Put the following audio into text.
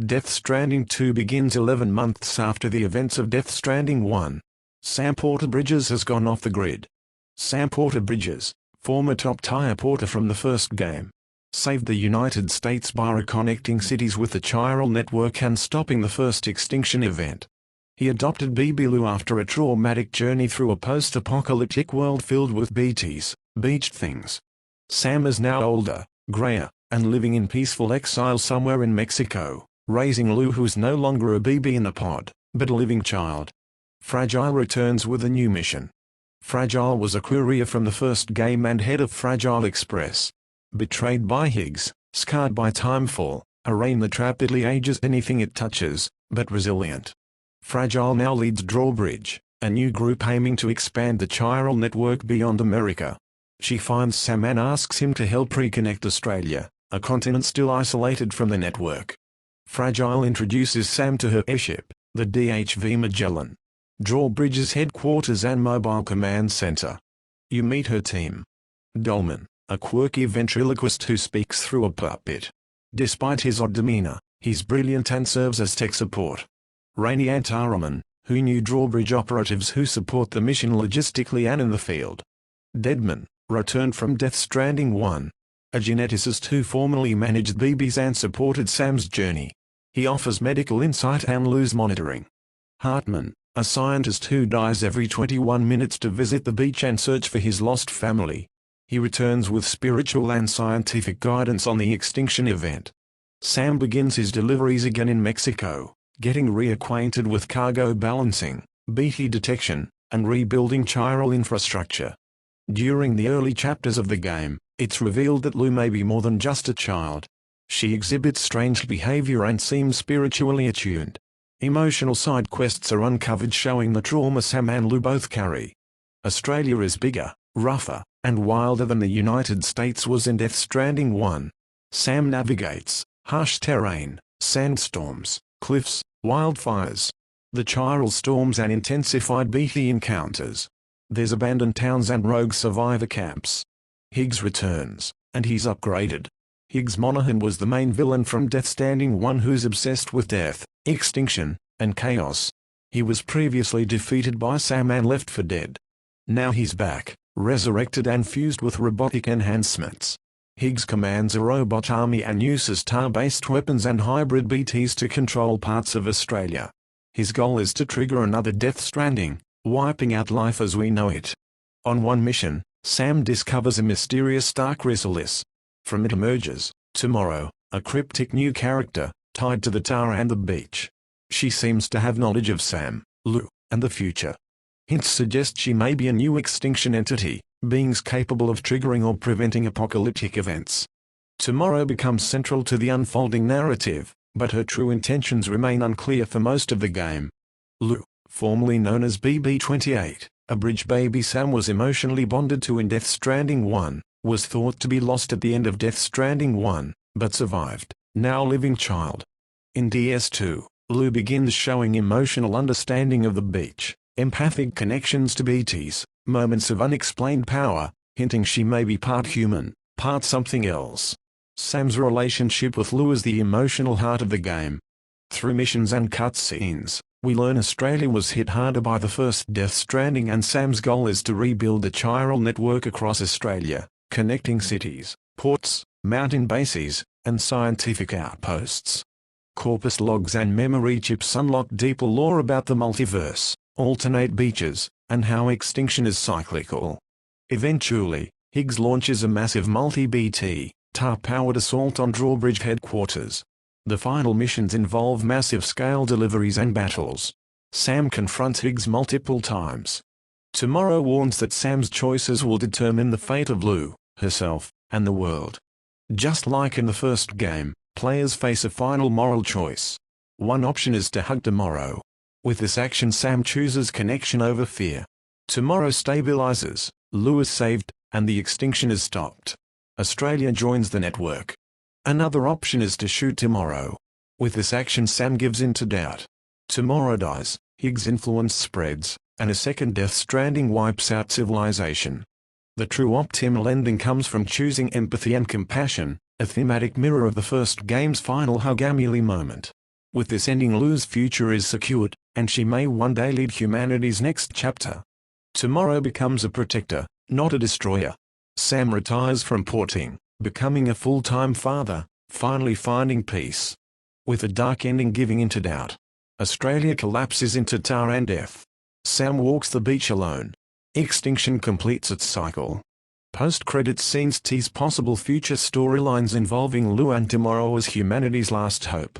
Death Stranding 2 begins 11 months after the events of Death Stranding 1. Sam Porter-Bridges has gone off the grid. Sam Porter-Bridges, former top-tier porter from the first game, saved the United States by reconnecting cities with the chiral network and stopping the first extinction event. He adopted Boogaloo after a traumatic journey through a post-apocalyptic world filled with BTs, beached things. Sam is now older, grayer, and living in peaceful exile somewhere in Mexico, raising Lou, who's no longer a BB in a pod, but a living child. Fragile returns with a new mission. Fragile was a courier from the first game and head of Fragile Express. Betrayed by Higgs, scarred by timefall, a rain that rapidly ages anything it touches, but resilient. Fragile now leads Drawbridge, a new group aiming to expand the chiral network beyond America. She finds Sam and asks him to help reconnect Australia, a continent still isolated from the network. Fragile introduces Sam to her airship, the DHV Magellan, Drawbridge's headquarters and mobile command center. You meet her team. Dolman, a quirky ventriloquist who speaks through a puppet. Despite his odd demeanor, he's brilliant and serves as tech support. Rainy Antaraman, who knew Drawbridge operatives who support the mission logistically and in the field. Deadman, returned from Death Stranding 1, a geneticist who formerly managed BBs and supported Sam's journey. He offers medical insight and Lou's monitoring. Hartman, a scientist who dies every 21 minutes to visit the beach and search for his lost family. He returns with spiritual and scientific guidance on the extinction event. Sam begins his deliveries again in Mexico, getting reacquainted with cargo balancing, BT detection, and rebuilding chiral infrastructure. During the early chapters of the game, it's revealed that Lou may be more than just a child. She exhibits strange behavior and seems spiritually attuned. Emotional side quests are uncovered showing the trauma Sam and Lou both carry. Australia is bigger, rougher, and wilder than the United States was in Death Stranding 1. Sam navigates harsh terrain, sandstorms, cliffs, wildfires, the chiral storms and intensified BT encounters. There's abandoned towns and rogue survivor camps. Higgs returns, and he's upgraded. Higgs Monaghan was the main villain from Death Stranding 1 who's obsessed with death, extinction, and chaos. He was previously defeated by Sam and left for dead. Now he's back, resurrected and fused with robotic enhancements. Higgs commands a robot army and uses star-based weapons and hybrid BTs to control parts of Australia. His goal is to trigger another Death Stranding, wiping out life as we know it. On one mission, Sam discovers a mysterious star chrysalis. From it emerges, Tomorrow, a cryptic new character, tied to the tower and the beach. She seems to have knowledge of Sam, Lou, and the future. Hints suggest she may be a new extinction entity, beings capable of triggering or preventing apocalyptic events. Tomorrow becomes central to the unfolding narrative, but her true intentions remain unclear for most of the game. Lou, formerly known as BB-28, a bridge baby Sam was emotionally bonded to in Death Stranding 1, was thought to be lost at the end of Death Stranding 1, but survived, now living child. In DS2, Lou begins showing emotional understanding of the beach, empathic connections to BTs, moments of unexplained power, hinting she may be part human, part something else. Sam's relationship with Lou is the emotional heart of the game. Through missions and cutscenes, we learn Australia was hit harder by the first Death Stranding and Sam's goal is to rebuild the chiral network across Australia, connecting cities, ports, mountain bases, and scientific outposts. Corpus logs and memory chips unlock deeper lore about the multiverse, alternate beaches, and how extinction is cyclical. Eventually, Higgs launches a massive multi-BT, tar-powered assault on Drawbridge headquarters. The final missions involve massive-scale deliveries and battles. Sam confronts Higgs multiple times. Tomorrow warns that Sam's choices will determine the fate of Lou, herself, and the world. Just like in the first game, players face a final moral choice. One option is to hug Tomorrow. With this action Sam chooses connection over fear. Tomorrow stabilizes, Lou is saved, and the extinction is stopped. Australia joins the network. Another option is to shoot Tomorrow. With this action Sam gives in to doubt. Tomorrow dies, Higgs' influence spreads, and a second Death Stranding wipes out civilization. The true optimal ending comes from choosing empathy and compassion, a thematic mirror of the first game's final hug-Amelie moment. With this ending, Lou's future is secured, and she may one day lead humanity's next chapter. Tomorrow becomes a protector, not a destroyer. Sam retires from porting, becoming a full-time father, finally finding peace. With a dark ending giving into doubt. Australia collapses into tar and death. Sam walks the beach alone. Extinction completes its cycle. Post-credits scenes tease possible future storylines involving Lou, and tomorrow as humanity's last hope.